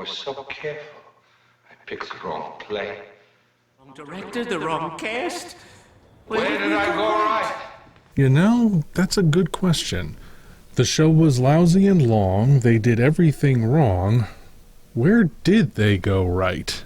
was so careful. I picked the wrong play. Wrong director, the wrong cast? Where did I go right? You know, that's a good question. The show was lousy and long, they did everything wrong. Where did they go right?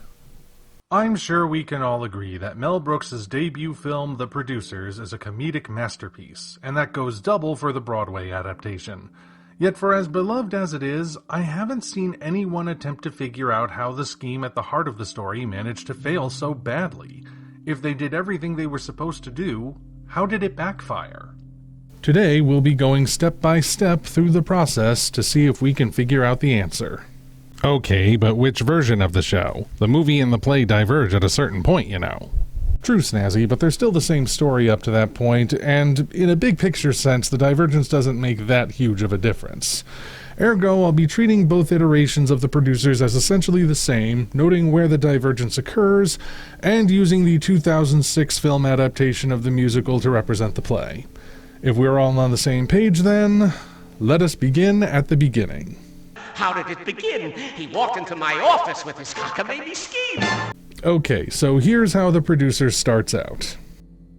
I'm sure we can all agree that Mel Brooks's debut film, The Producers, is a comedic masterpiece, and that goes double for the Broadway adaptation. Yet for as beloved as it is, I haven't seen anyone attempt to figure out how the scheme at the heart of the story managed to fail so badly. If they did everything they were supposed to do, how did it backfire? Today we'll be going step by step through the process to see if we can figure out the answer. Okay, but which version of the show? The movie and the play diverge at a certain point, you know. True, Snazzy, but they're still the same story up to that point, and in a big picture sense, the divergence doesn't make that huge of a difference. Ergo, I'll be treating both iterations of The Producers as essentially the same, noting where the divergence occurs, and using the 2006 film adaptation of the musical to represent the play. If we're all on the same page then, let us begin at the beginning. How did it begin? He walked into my office with his cockamamie scheme. Okay, so here's how The Producers starts out.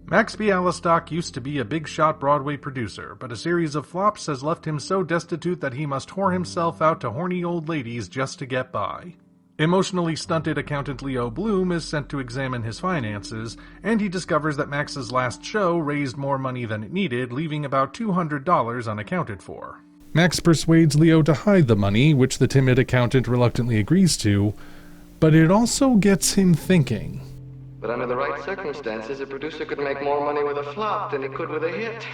Max Bialystock used to be a big-shot Broadway producer, but a series of flops has left him so destitute that he must whore himself out to horny old ladies just to get by. Emotionally stunted accountant Leo Bloom is sent to examine his finances, and he discovers that Max's last show raised more money than it needed, leaving about $200 unaccounted for. Max persuades Leo to hide the money, which the timid accountant reluctantly agrees to, but it also gets him thinking. But under the right circumstances, a producer could make more money with a flop than he could with a hit.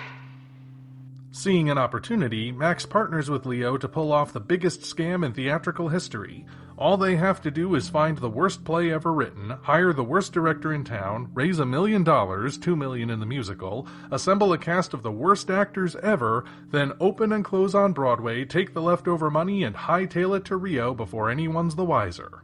Seeing an opportunity, Max partners with Leo to pull off the biggest scam in theatrical history. All they have to do is find the worst play ever written, hire the worst director in town, raise $1 million, $2 million in the musical, assemble a cast of the worst actors ever, then open and close on Broadway, take the leftover money, and hightail it to Rio before anyone's the wiser.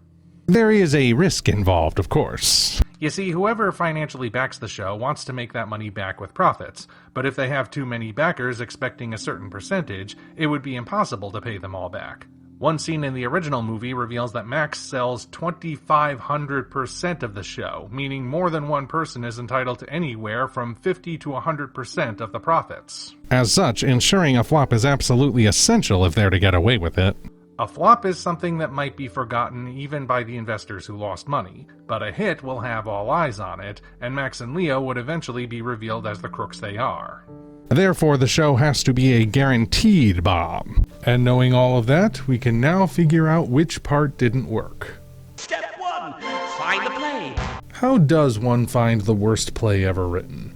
There is a risk involved, of course. You see, whoever financially backs the show wants to make that money back with profits, but if they have too many backers expecting a certain percentage, it would be impossible to pay them all back. One scene in the original movie reveals that Max sells 2,500% of the show, meaning more than one person is entitled to anywhere from 50 to 100% of the profits. As such, ensuring a flop is absolutely essential if they're to get away with it. A flop is something that might be forgotten even by the investors who lost money, but a hit will have all eyes on it, and Max and Leo would eventually be revealed as the crooks they are. Therefore, the show has to be a guaranteed bomb. And knowing all of that, we can now figure out which part didn't work. Step 1. Find the play. How does one find the worst play ever written?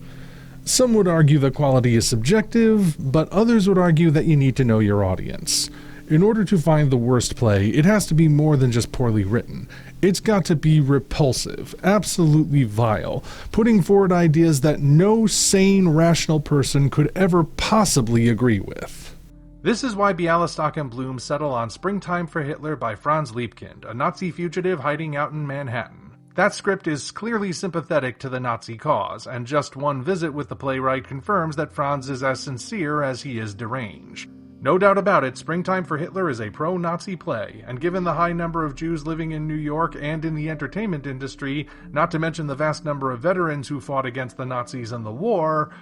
Some would argue that quality is subjective, but others would argue that you need to know your audience. In order to find the worst play, it has to be more than just poorly written. It's got to be repulsive, absolutely vile, putting forward ideas that no sane, rational person could ever possibly agree with. This is why Bialystock and Bloom settle on Springtime for Hitler by Franz Liebkind, a Nazi fugitive hiding out in Manhattan. That script is clearly sympathetic to the Nazi cause, and just one visit with the playwright confirms that Franz is as sincere as he is deranged. No doubt about it, Springtime for Hitler is a pro-Nazi play, and given the high number of Jews living in New York and in the entertainment industry, not to mention the vast number of veterans who fought against the Nazis in the war,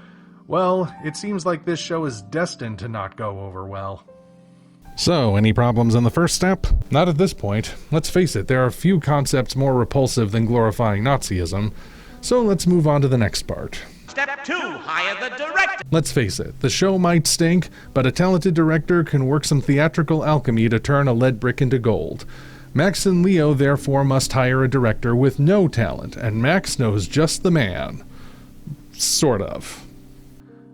well, it seems like this show is destined to not go over well. So, any problems in the first step? Not at this point. Let's face it, there are few concepts more repulsive than glorifying Nazism, so let's move on to the next part. Step 2. Hire the director. Let's face it, the show might stink, but a talented director can work some theatrical alchemy to turn a lead brick into gold. Max and Leo therefore must hire a director with no talent, and Max knows just the man. Sort of.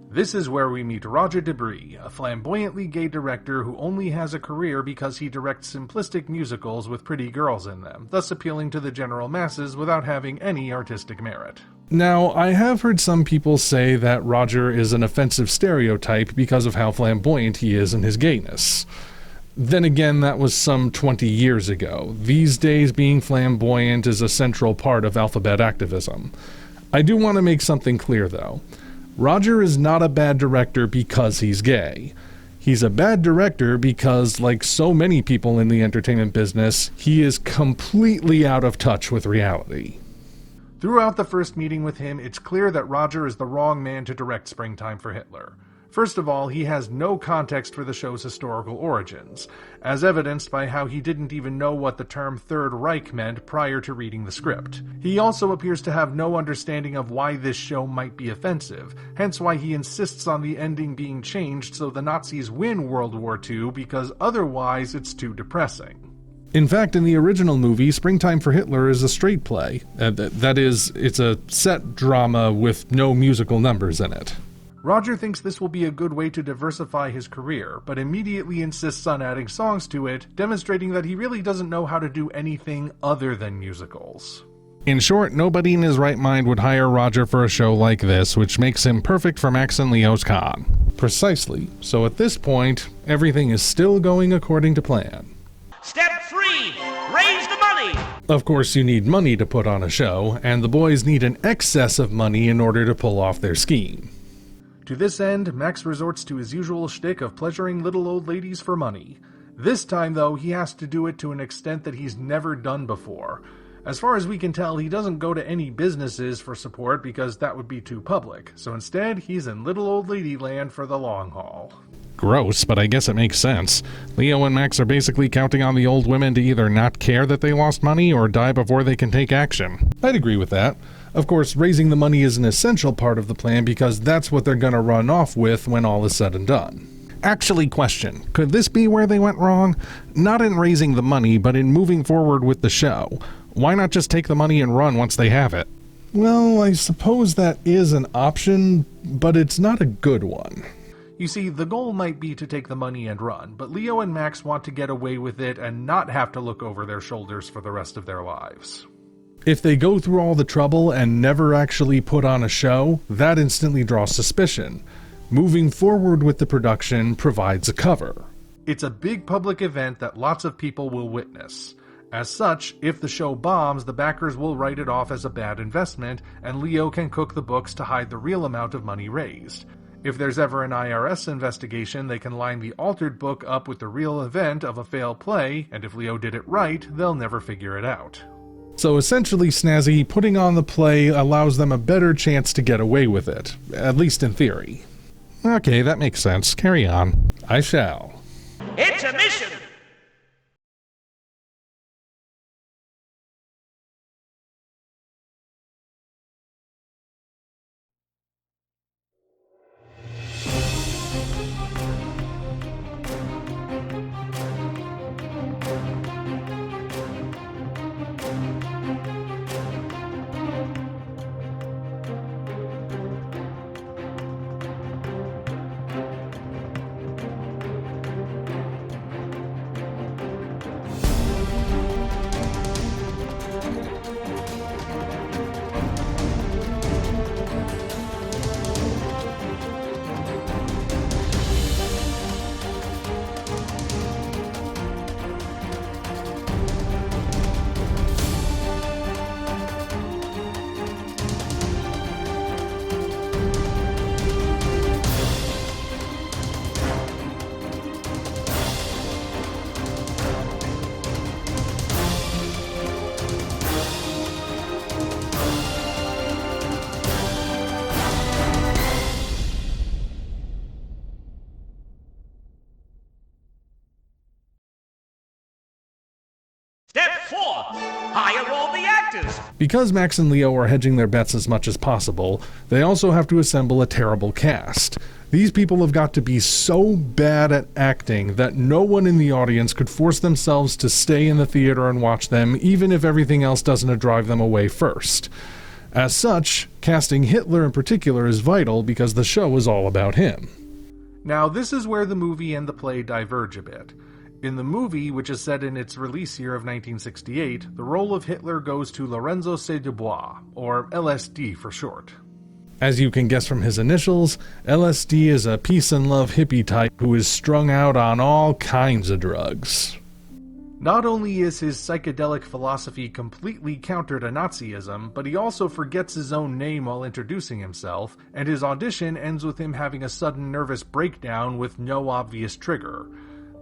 This is where we meet Roger Debris, a flamboyantly gay director who only has a career because he directs simplistic musicals with pretty girls in them, thus appealing to the general masses without having any artistic merit. Now, I have heard some people say that Roger is an offensive stereotype because of how flamboyant he is in his gayness. Then again, that was some 20 years ago. These days, being flamboyant is a central part of alphabet activism. I do want to make something clear, though. Roger is not a bad director because he's gay. He's a bad director because, like so many people in the entertainment business, he is completely out of touch with reality. Throughout the first meeting with him, it's clear that Roger is the wrong man to direct Springtime for Hitler. First of all, he has no context for the show's historical origins, as evidenced by how he didn't even know what the term Third Reich meant prior to reading the script. He also appears to have no understanding of why this show might be offensive, hence why he insists on the ending being changed so the Nazis win World War II, because otherwise it's too depressing. In fact, in the original movie, Springtime for Hitler is a straight play. That is, it's a set drama with no musical numbers in it. Roger thinks this will be a good way to diversify his career, but immediately insists on adding songs to it, demonstrating that he really doesn't know how to do anything other than musicals. In short, nobody in his right mind would hire Roger for a show like this, which makes him perfect for Max and Leo's con. Precisely. So at this point, everything is still going according to plan. Step 3, raise the money. Of course, you need money to put on a show, and the boys need an excess of money in order to pull off their scheme. To this end, Max resorts to his usual shtick of pleasuring little old ladies for money. This time, though, he has to do it to an extent that he's never done before. As far as we can tell, he doesn't go to any businesses for support because that would be too public, so instead, he's in little old lady land for the long haul. Gross, but I guess it makes sense. Leo and Max are basically counting on the old women to either not care that they lost money or die before they can take action. I'd agree with that. Of course, raising the money is an essential part of the plan because that's what they're gonna run off with when all is said and done. Actually, question, could this be where they went wrong? Not in raising the money, but in moving forward with the show. Why not just take the money and run once they have it? Well, I suppose that is an option, but it's not a good one. You see, the goal might be to take the money and run, but Leo and Max want to get away with it and not have to look over their shoulders for the rest of their lives. If they go through all the trouble and never actually put on a show, that instantly draws suspicion. Moving forward with the production provides a cover. It's a big public event that lots of people will witness. As such, if the show bombs, the backers will write it off as a bad investment, and Leo can cook the books to hide the real amount of money raised. If there's ever an IRS investigation, they can line the altered book up with the real event of a failed play, and if Leo did it right, they'll never figure it out. So essentially, Snazzy, putting on the play allows them a better chance to get away with it, at least in theory. Okay, that makes sense. Carry on. I shall. Intermission. Step 4, hire all the actors. Because Max and Leo are hedging their bets as much as possible, they also have to assemble a terrible cast. These people have got to be so bad at acting that no one in the audience could force themselves to stay in the theater and watch them, even if everything else doesn't drive them away first. As such, casting Hitler in particular is vital because the show is all about him. Now, this is where the movie and the play diverge a bit. In the movie, which is set in its release year of 1968, the role of Hitler goes to Lorenzo C. Dubois, or LSD for short. As you can guess from his initials, LSD is a peace and love hippie type who is strung out on all kinds of drugs. Not only is his psychedelic philosophy completely counter to Nazism, but he also forgets his own name while introducing himself, and his audition ends with him having a sudden nervous breakdown with no obvious trigger.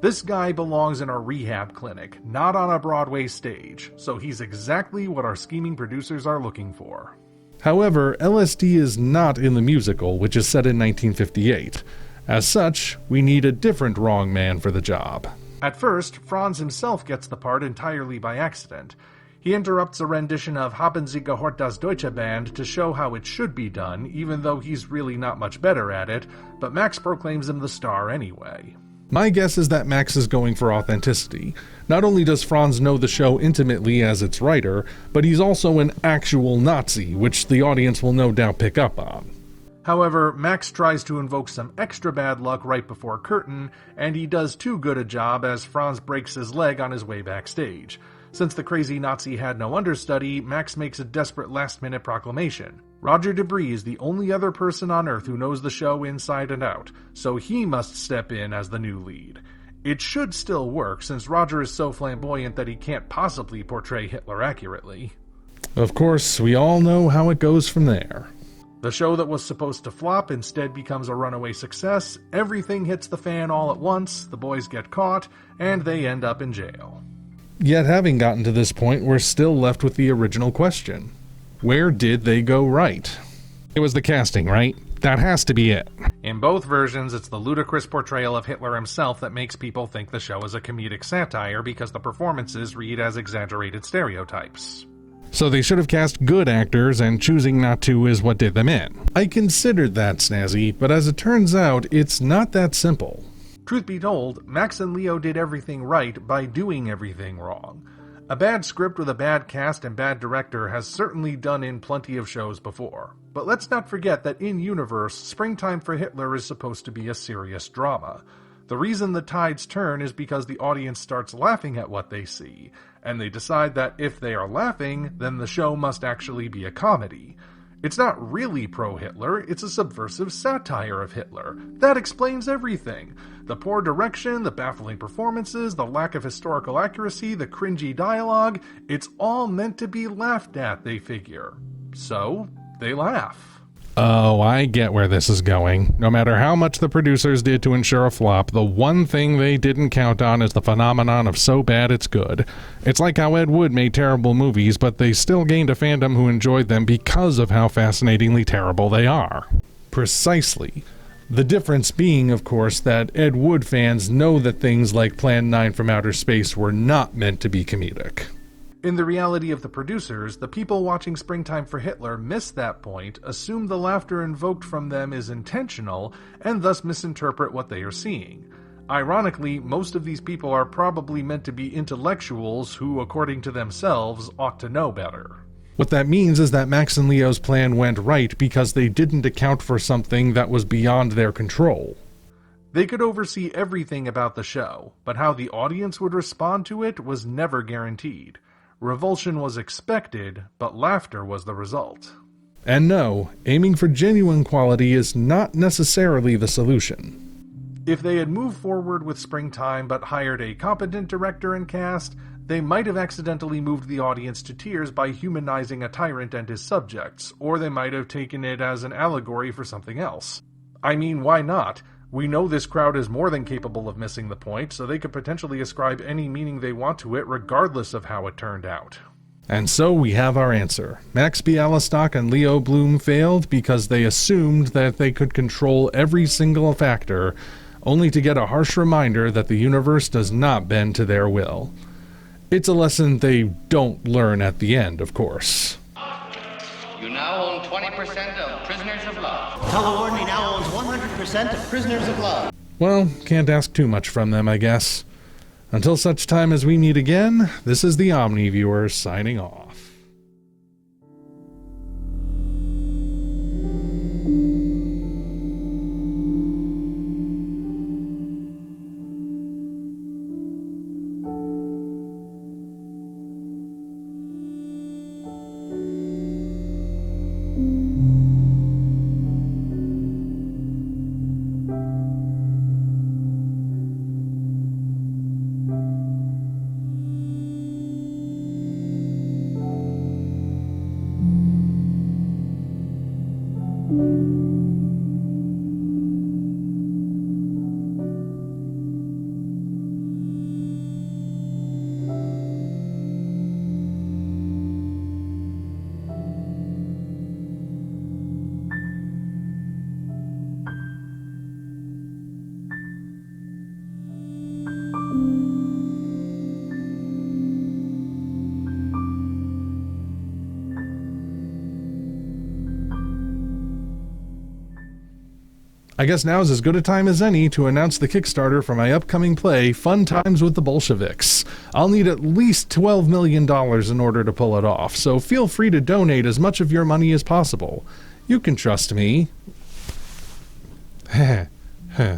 This guy belongs in a rehab clinic, not on a Broadway stage, so he's exactly what our scheming producers are looking for. However, LSD is not in the musical, which is set in 1958. As such, we need a different wrong man for the job. At first, Franz himself gets the part entirely by accident. He interrupts a rendition of Haben Sie gehört das Deutsche Band to show how it should be done, even though he's really not much better at it, but Max proclaims him the star anyway. My guess is that Max is going for authenticity. Not only does Franz know the show intimately as its writer, but he's also an actual Nazi, which the audience will no doubt pick up on. However, Max tries to invoke some extra bad luck right before curtain, and he does too good a job as Franz breaks his leg on his way backstage. Since the crazy Nazi had no understudy, Max makes a desperate last-minute proclamation. Roger Debris is the only other person on Earth who knows the show inside and out, so he must step in as the new lead. It should still work, since Roger is so flamboyant that he can't possibly portray Hitler accurately. Of course, we all know how it goes from there. The show that was supposed to flop instead becomes a runaway success, everything hits the fan all at once, the boys get caught, and they end up in jail. Yet having gotten to this point, we're still left with the original question. Where did they go right? It was the casting, right? That has to be it. In both versions, it's the ludicrous portrayal of Hitler himself that makes people think the show is a comedic satire because the performances read as exaggerated stereotypes. So they should have cast good actors, and choosing not to is what did them in. I considered that snazzy, but as it turns out, it's not that simple. Truth be told, Max and Leo did everything right by doing everything wrong. A bad script with a bad cast and bad director has certainly done in plenty of shows before. But let's not forget that in universe, Springtime for Hitler is supposed to be a serious drama. The reason the tides turn is because the audience starts laughing at what they see, and they decide that if they are laughing, then the show must actually be a comedy. It's not really pro-Hitler, it's a subversive satire of Hitler. That explains everything. The poor direction, the baffling performances, the lack of historical accuracy, the cringy dialogue, it's all meant to be laughed at, they figure. So, they laugh. Oh, I get where this is going. No matter how much the producers did to ensure a flop, the one thing they didn't count on is the phenomenon of so bad it's good. It's like how Ed Wood made terrible movies, but they still gained a fandom who enjoyed them because of how fascinatingly terrible they are. Precisely. The difference being, of course, that Ed Wood fans know that things like Plan 9 from Outer Space were not meant to be comedic. In the reality of the producers, the people watching Springtime for Hitler miss that point, assume the laughter invoked from them is intentional, and thus misinterpret what they are seeing. Ironically, most of these people are probably meant to be intellectuals who, according to themselves, ought to know better. What that means is that Max and Leo's plan went right because they didn't account for something that was beyond their control. They could oversee everything about the show, but how the audience would respond to it was never guaranteed. Revulsion was expected, but laughter was the result. And no, aiming for genuine quality is not necessarily the solution. If they had moved forward with Springtime but hired a competent director and cast, they might have accidentally moved the audience to tears by humanizing a tyrant and his subjects, or they might have taken it as an allegory for something else. I mean, why not? We know this crowd is more than capable of missing the point, so they could potentially ascribe any meaning they want to it regardless of how it turned out. And so we have our answer. Max Bialystock and Leo Bloom failed because they assumed that they could control every single factor, only to get a harsh reminder that the universe does not bend to their will. It's a lesson they don't learn at the end, of course. You now own 20% of Prisoners of Love. Telewarney now owns 100% of Prisoners of Love. Well, can't ask too much from them, I guess. Until such time as we meet again, this is the Omni Viewer signing off. I guess now's as good a time as any to announce the Kickstarter for my upcoming play, Fun Times with the Bolsheviks. I'll need at least $12 million in order to pull it off, so feel free to donate as much of your money as possible. You can trust me. Heh, heh.